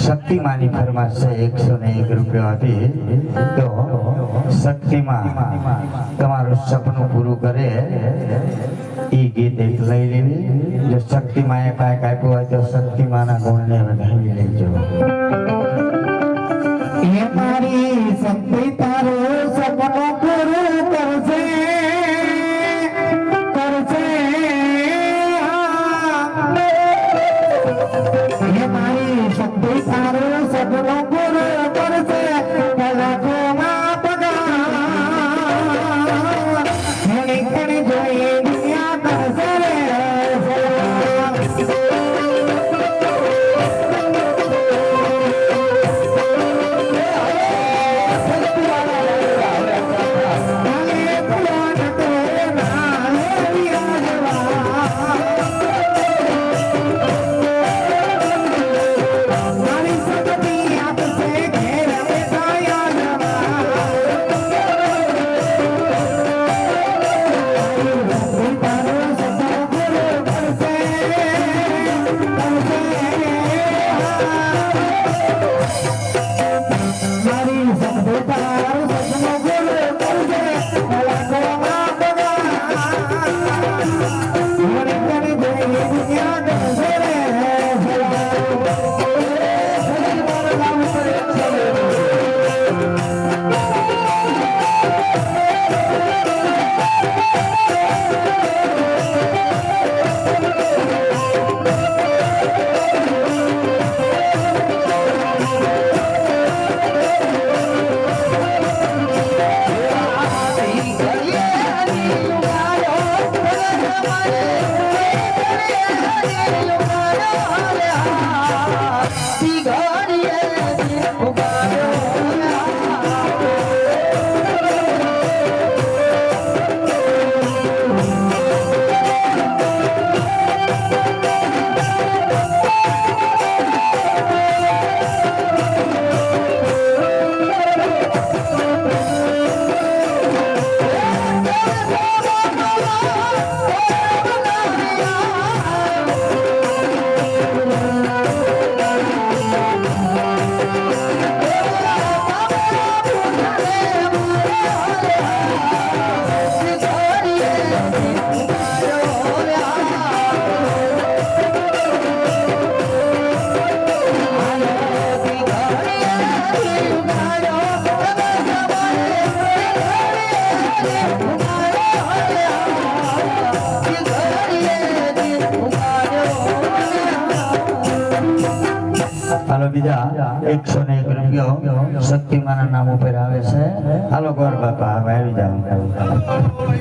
શક્તિમાની ફરમાશ છે 101 રૂપિયા હતી તો શક્તિમાં તમારું સપનું પૂરું કરે એ ગીત એક લઈ લેવી જો શક્તિમાં એ કાંઈક આપ્યું હોય તો શક્તિમાના ગુણને વધાવી લેજો એ મારી શક્તિ તારું સપનું પૂરું કરશે એ મારી શક્તિ તારું સપનું પૂરું કરશે કલાકોમાં પગા ઘણી ઘણી જોઈ દુનિયા કરશે બીજા 101 રૂપિયા શક્તિમાના નામ ઉપર આવે છે હાલો ગોર બાપા હવે આવી જાઓ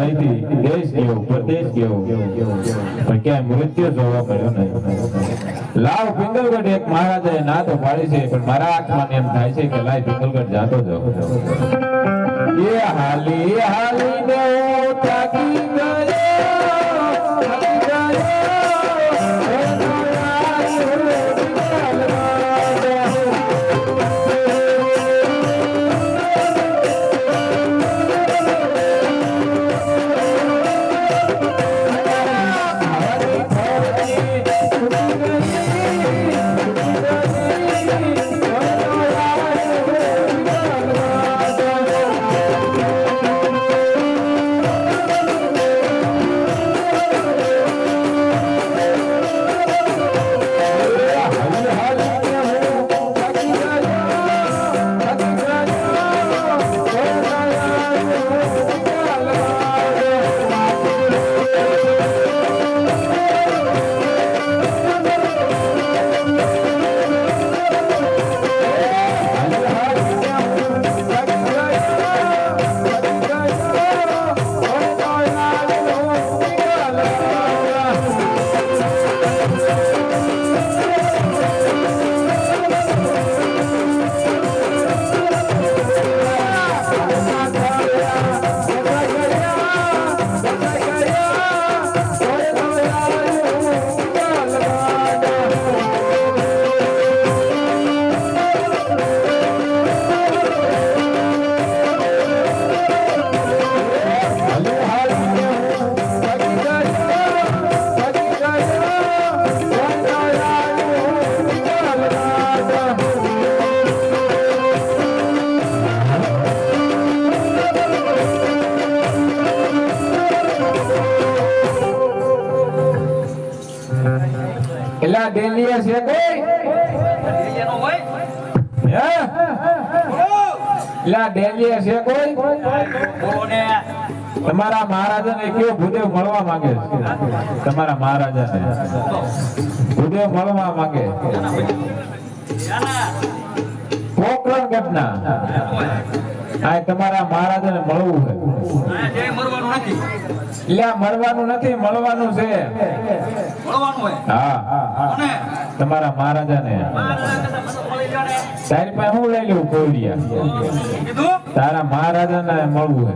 અહીંથી દેશ ગયો પ્રદેશ ગયો પણ ક્યાંય મૃત્યુ જોવા મળ્યો નહીં લાવ પિંગલગઢ એક મહારાજાએ ના તો પાડી છે પણ મારા આત્માને એમ થાય છે કે લાય પિંગલગઢ જાતો જાઉં એ હાલી હાલીને હું થાકી ગયો એલા ડેલિયા છે કોઈ ડેલિયાનો હોય હે એલા ડેલિયા છે કોઈ બોને તમારા મહારાજાને કયો ભૂદેવ મળવા માંગે છે તમારા મહારાજાને ભૂદેવ મળવા માંગે પોકરણ ઘટના આ તમારા મહારાજાને મળવું છે જે મરવાનું નથી એટલે મળવાનું નથી મળવાનું છે મળવાનું હોય હા અને તમારા મહારાજાને તારી પાસે હું લઈ લઉં કોડિયા કીધું તારા મહારાજાને મળવું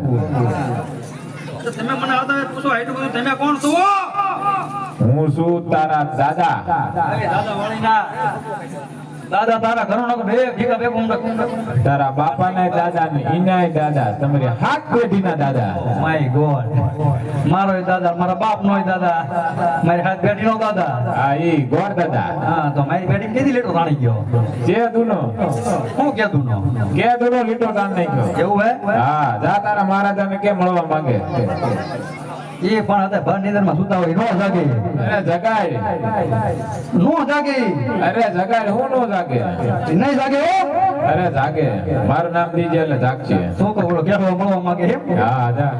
તો તમે મને આવતા પૂછો આટલું બધું તમે કોણ છો છે હું છું તારા દાદા દાદા વાળીના દાદા તારા ઘરનો બે ભેગા બે તારા બાપાના દાદા ને ઈનાય દાદા તમારી હાથ પેઢીના દાદા માય ગોડ મારો દાદા મારા બાપ નો દાદા મારી હાથ પેઢી નો દાદા હા ઈ ગોળ દાદા હા તો મારી પેઢી કેદી લેટો તાણી ગયો જે દુનો હું કીધું નો કે દુનો લીટો તાણ નાખ્યો એવું હે હા જા તારા મહારાજાને કે મળવા માંગે એ પણ હતા ભર નિંદર માં સુતા હોય નો જાગે અરે જગાય નો જાગે અરે જગાય હું નો જાગે નહીં જાગે હો અરે જાગે મારું નામ દીજે એટલે જાગશે શું કહો બોલો કેવો મળવા માંગે એમ હા જા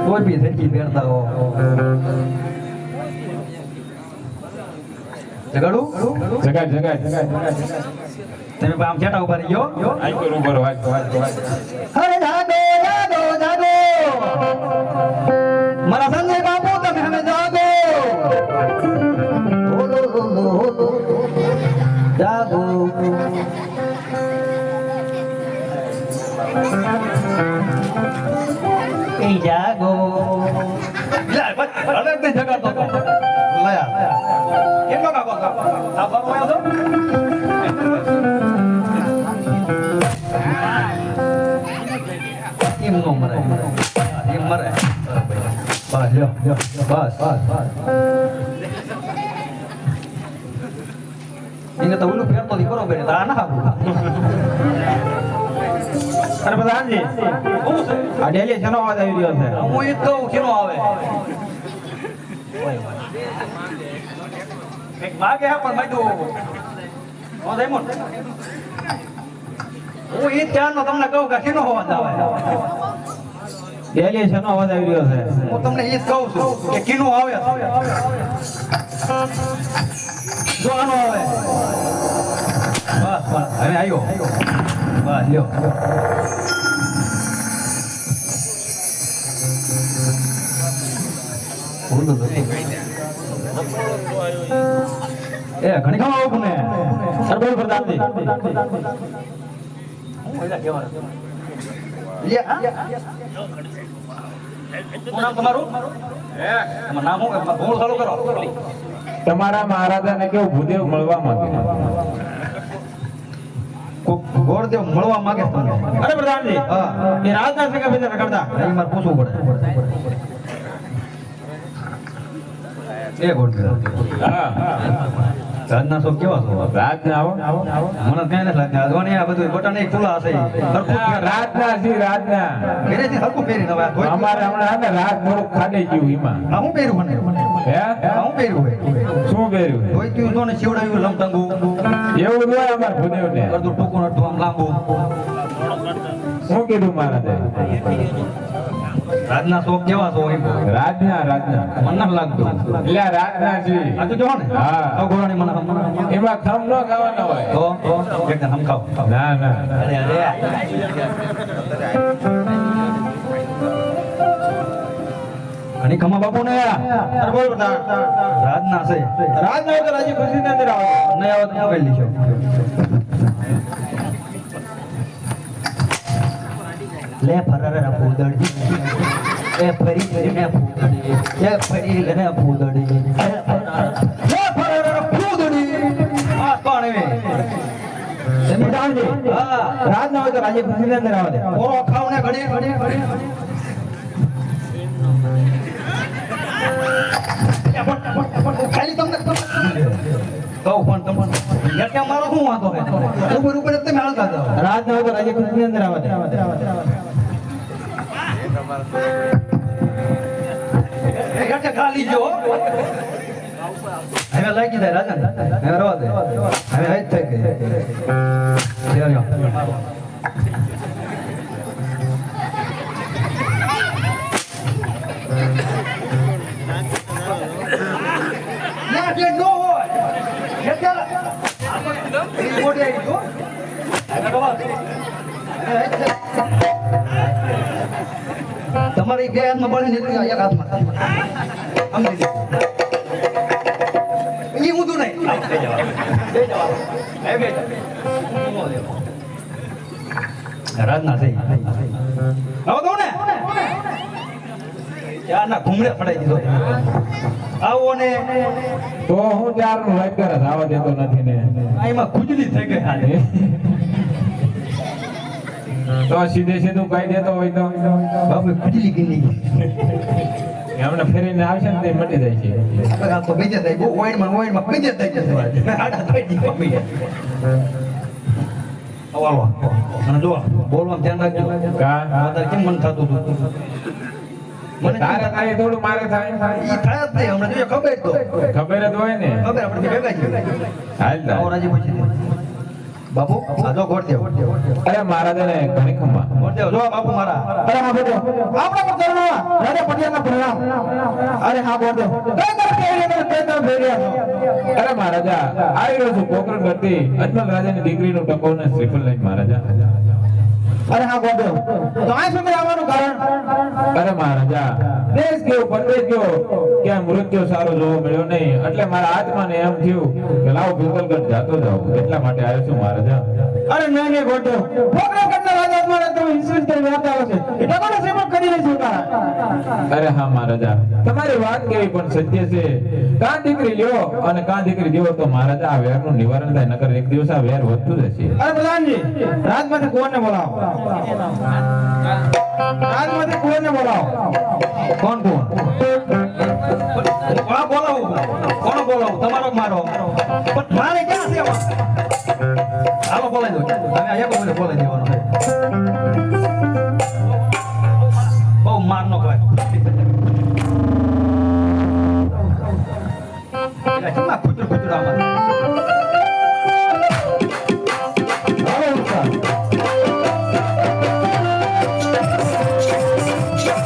કોઈ બી ધરકી પહેરતા હો જગાડું જગાય જગાય તમે આમ જેટા ઉભા રહી ગયો આઈ પર ઉપર વાજ અરે જાગો જાગો જાગો મારા સંજય બાપુ તમે હમે જાગો ઓલો ઓલો જાગો એ જાગો લે બસ અરે તે જગાતો લાયા કેમ કાકો આ બાપુ આવ્યો તો એમ નો મરે એમ મરે બસ લ્યો બસ એને તો ઓલું ફેરતો થી બરોબર આ ના આપું અરે પ્રધાનજી શું છે આ ડેલી શેનો અવાજ આવી રહ્યો છે હું ઈ તો કેનો આવે એક માગે હા પણ બાજુ નો દેમો હું ઈ ત્યારનો તમને કહું કે કેનો અવાજ આવે ડેલી શેનો અવાજ આવી રહ્યો છે હું તમને ઈ જ કહું છું કે કેનો આવે જો આનો આવે બસ બસ હવે આવ્યો બસ લ્યો એ ઘણી ખાવા આવું ને સરબોલ પ્રધાનજી શું નામ તમારું નામ શું ભૂલ ચાલુ કરો તમારા મહારાજાને કેવું ભૂદેવ મળવા માંગે ગોળદેવ મળવા માંગે તમને અરે પ્રધાનજી હા એ રાજના સંગે બેજા કરતા એ મારે પૂછવું પડે એ ગોળદેવ હા રાજના સો કેવા છો રાજના આવો મને ક્યાં નથી લાગતું આજવાની આ બધું બટન એક ખુલ્લા હશે રાજના જી રાજના પહેરેથી હલકું પહેરીને હવે આ ધોઈ અમારે હમણાં ને રાત થોડુંક ખાડે ગયું એમાં આ હું પહેર્યું મને હે હું પહેર્યું શું પહેર્યું ધોઈ તું જો ને શિવડાવ્યું લમટંગુ એવું જ હોય અમાર ભૂદેવ ને અડધું ટૂંકું અડધું આમ લાંબુ શું કીધું મહારાજે રાજના શોખ કેવા છો એમ રાજના રાજના મને નથી લાગતું એટલે આ રાજના જી આ તો જો ને હા. અઘોરાની મને એમાં ખમ ન ખાવાના હોય તો એકદમ હમ ખાવ ના ના અરે અરે ઘણી ખમા બાપુ ને અરે બોલ બતા રાજના છે રાજના હોય તો રાજી ખુશી ની અંદર આવે નહીં આવે તો મોબાઈલ લીધો લે ફરર ફૂદડી એ ફરી કરીને ફૂદડી એ ફરી કરીને ફૂદડી લે ફરર ફૂદડી આ કોણ હે સમજાવજે હા રાજના હોય તો રાજી ખુશી ની અંદર આવે ઓરો ખાવને ઘડી ઘડી ઘડી ખાલી તમને કહું પણ તમને એટલે મારો શું વાંધો હે ઉપર ઉપર તમે હાલતા જાઓ રાજના હોય તો રાજી ખુશી ની અંદર આવે એટલે ખાલી જો હવે લાગી જાય રાજા હવે રવા દે હવે હજ થઈ ગઈ તમારી બે હાથમાં બળી નીકળી એક હાથમાં સમજી ઊંધું નહીં રાજના થઈ હવે કહું ને ત્યારના ઘૂમડે પડાઈ દીધો આવો ને તો હું ત્યારનું લાઈટ કરે આવા દેતો નથી ને એમાં ખુજલી થઈ ગઈ હાલે તો સીધે સીધું કહી દેતો હોય તો બાપુ ખુજલી ગઈ એમને ફેરીને આવશે ને તે મટી જાય છે આ તો બીજે થઈ ગયું ઓઈડમાં બીજે થઈ જશે આડા થઈ ગઈ બીજે આવો મને જો બોલવામાં ધ્યાન રાખજો કા અત્યારે કેમ મન થતું હતું મને તારે થાય થોડું મારે થાય ઈ થાય જ નહીં હમણાં જોઈએ ખબર તો ખબર જ હોય ને ખબર આપણે ભેગા છીએ હાલ આવો રાજી પછી બાપુ આ જો ગોળદેવ અરે મહારાજાને ઘણી ખમા ગોળદેવ જો બાપુ મારા અરે હા ગોળદેવ આપણા પર કરુણા રાજા પટિયાના પ્રણામ અરે હા ગોળદેવ કઈ તરફ અરે મહારાજા આવી રહ્યો છું પોકરણ કરતી અજમલ રાજાની દીકરીનું ટકોને શ્રીફળ લઈને મહારાજા અરે હા ગોળદેવ તો આ સમય આવવાનું કારણ અરે મહારાજા દેશ ગયો પરદેશ ગયો ક્યાં મૃત્યુ સારો જોવા મળ્યો નહીં એટલે મારા આત્માને એમ થયું કે લાવો પિંગલગઢ જાતો જાઉં એટલા માટે આવ્યો છું મહારાજા અરે નહીં ગોળદેવ પોકરણ કરતા રાજા તમારે તમે વિશ્વાસ કરી વાત આવે છે એ ટકોને શ્રીફળ કરી લઈશું તારા અરે હા મહારાજા તમારી વાત કેવી પણ સત્ય છે કાં દીકરી લ્યો અને કાં દીકરી દેવો તો મહારાજા આ વેરનું નિવારણ થાય નકર એક દિવસ આ વેર વધતું જશે અરે પ્રધાનજી રાજમાંથી કોને બોલાવો રાજમાંથી કોને બોલાવો કોણ બોલાવું કોણ બોલાવું તમારો મારો પણ મારે ક્યાં છે